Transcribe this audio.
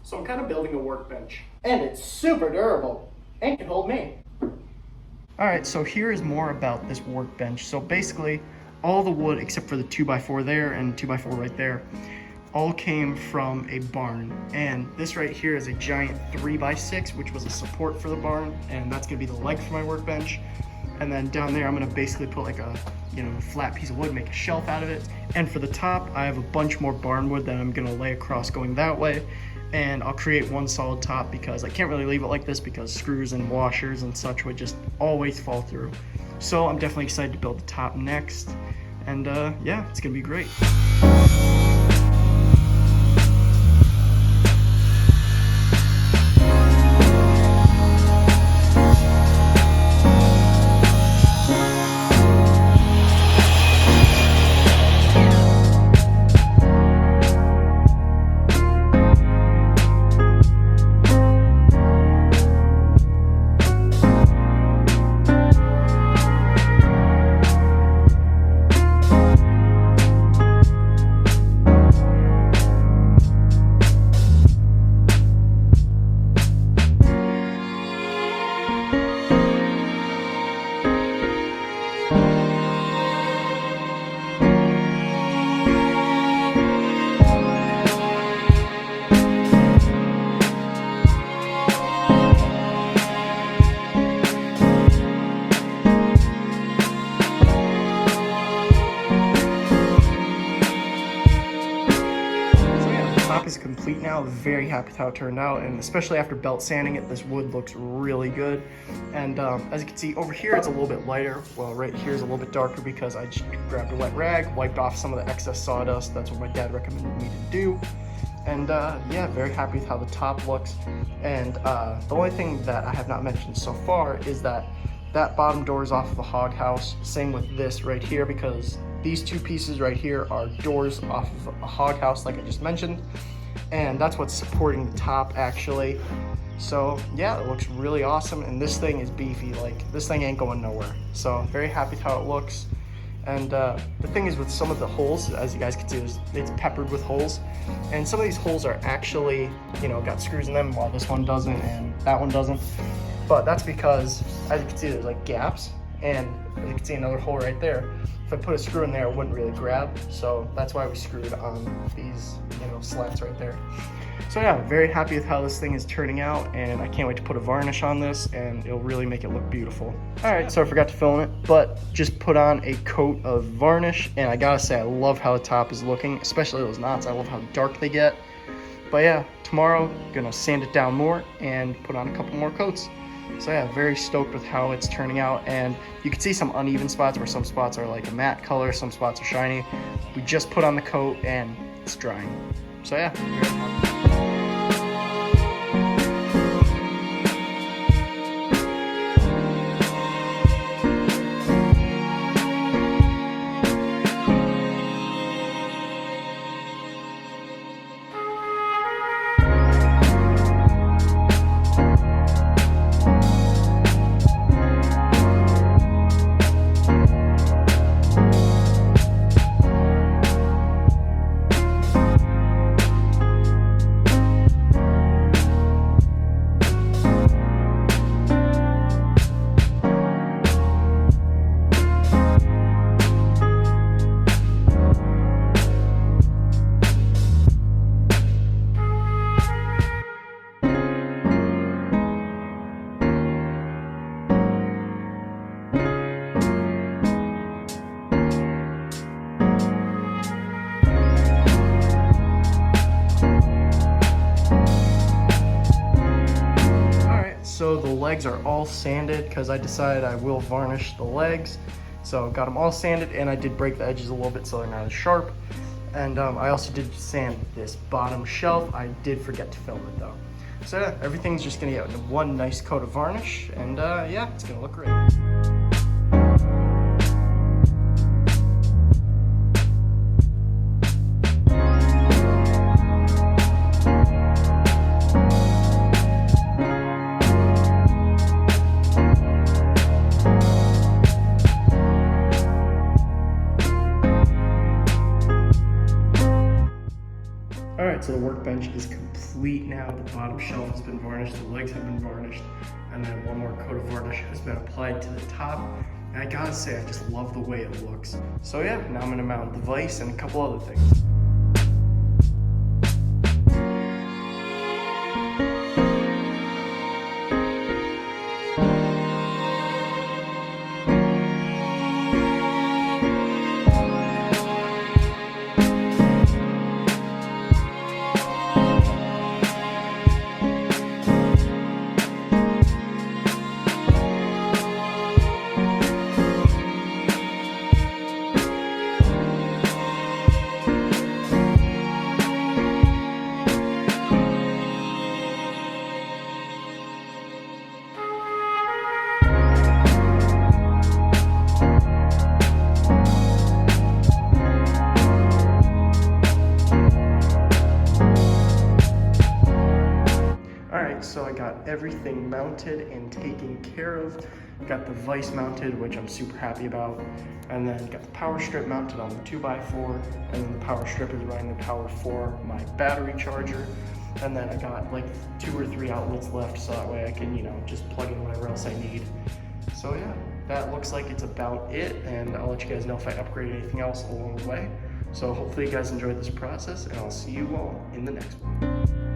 So I'm kind of building a workbench. And it's super durable and can hold me. All right, so here is more about this workbench. So basically, all the wood except for the 2x4 there and 2x4 right there, all came from a barn. And this right here is a giant 3x6, which was a support for the barn, and that's gonna be the leg for my workbench. And then down there, I'm gonna basically put like a flat piece of wood, make a shelf out of it. And for the top, I have a bunch more barn wood that I'm gonna lay across going that way. And I'll create one solid top because I can't really leave it like this because screws and washers and such would just always fall through. So I'm definitely excited to build the top next. And yeah, it's gonna be great. Is complete now. Very happy with how it turned out, and especially after belt sanding it, this wood looks really good. And as you can see over here, it's a little bit lighter. Well, right here is a little bit darker because I just grabbed a wet rag, wiped off some of the excess sawdust. That's what my dad recommended me to do. And yeah, very happy with how the top looks. And the only thing that I have not mentioned so far is that bottom door is off of the hog house. Same with this right here, because these two pieces right here are doors off of a hog house, like I just mentioned. And that's what's supporting the top, actually. So yeah, it looks really awesome. And this thing is beefy. Like, this thing ain't going nowhere. So very happy with how it looks. And the thing is with some of the holes, as you guys can see, it's peppered with holes. And some of these holes are actually, got screws in them, while this one doesn't and that one doesn't. But that's because, as you can see, there's like gaps. And as you can see another hole right there. If I put a screw in there, it wouldn't really grab. So that's why we screwed on these, slats right there. So yeah, very happy with how this thing is turning out, and I can't wait to put a varnish on this, and it'll really make it look beautiful. All right, so I forgot to film it, but just put on a coat of varnish, and I gotta say, I love how the top is looking, especially those knots. I love how dark they get. But yeah, tomorrow, gonna sand it down more and put on a couple more coats. So yeah, very stoked with how it's turning out, and you can see some uneven spots where some spots are like a matte color, some spots are shiny. We just put on the coat and it's drying. So yeah, very happy. So the legs are all sanded because I decided I will varnish the legs. So got them all sanded, and I did break the edges a little bit so they're not as sharp. And I also did sand this bottom shelf. I did forget to film it though. So yeah, everything's just gonna get one nice coat of varnish, and yeah, it's gonna look great. so the workbench is complete now. The bottom shelf has been varnished, the legs have been varnished, and then one more coat of varnish has been applied to the top. And I gotta say, I just love the way it looks. So yeah, now I'm gonna mount the vise and a couple other things. So I got everything mounted and taken care of. Got the vise mounted, which I'm super happy about. And then got the power strip mounted on the 2x4. And then the power strip is running the power for my battery charger. And then I got like 2 or 3 outlets left, so that way I can, just plug in whatever else I need. So yeah, that looks like it's about it. And I'll let you guys know if I upgrade anything else along the way. So hopefully you guys enjoyed this process, and I'll see you all in the next one.